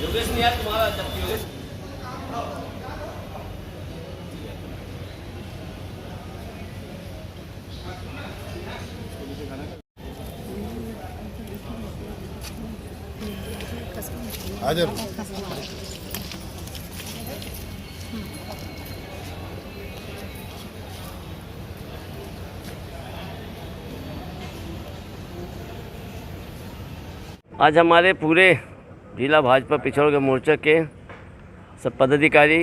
योगेश नहीं यार तुम्हारा योगेश हाजिर आज हमारे पूरे जिला भाजपा पिछड़ों मोर्चा के सब पदाधिकारी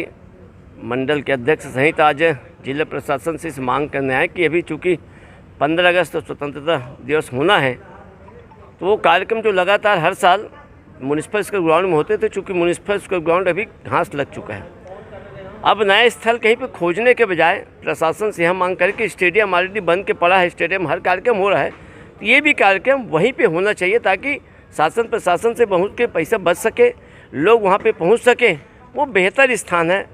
मंडल के अध्यक्ष सहित आज जिला प्रशासन से इस मांग करने आए कि अभी चूँकि 15 अगस्त स्वतंत्रता दिवस होना है तो वो कार्यक्रम जो लगातार हर साल म्यूनिसिपल स्कूल ग्राउंड में होते थे, चूँकि म्यूनिसिपल स्कूल ग्राउंड अभी घास लग चुका है। अब नया स्थल कहीं पे खोजने के बजाय प्रशासन से यह मांग करें कि स्टेडियम ऑलरेडी बन के पड़ा है, स्टेडियम हर कार्यक्रम हो रहा है, तो ये भी कार्यक्रम वहीं पे होना चाहिए ताकि शासन प्रशासन से बहुत के पैसा बच सके, लोग वहाँ पे पहुँच सके। वो बेहतर स्थान है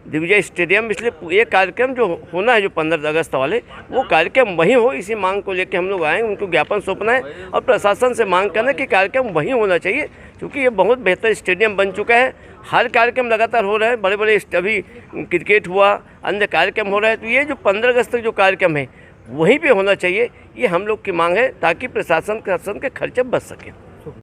दिग्विजय स्टेडियम, इसलिए ये कार्यक्रम जो होना है जो 15 अगस्त वाले वो कार्यक्रम वहीं हो। इसी मांग को लेकर हम लोग आए, उनको ज्ञापन सौंपना है और प्रशासन से मांग करना कि कार्यक्रम वहीं होना चाहिए, क्योंकि ये बहुत बेहतर स्टेडियम बन चुका है। हर कार्यक्रम लगातार हो रहा है, बड़े बड़े अभी क्रिकेट हुआ, अन्य कार्यक्रम हो रहा है, तो ये जो 15 अगस्त तक जो कार्यक्रम है वहीं पे होना चाहिए, ये हम लोग की मांग है ताकि प्रशासन के खर्चे बच सके।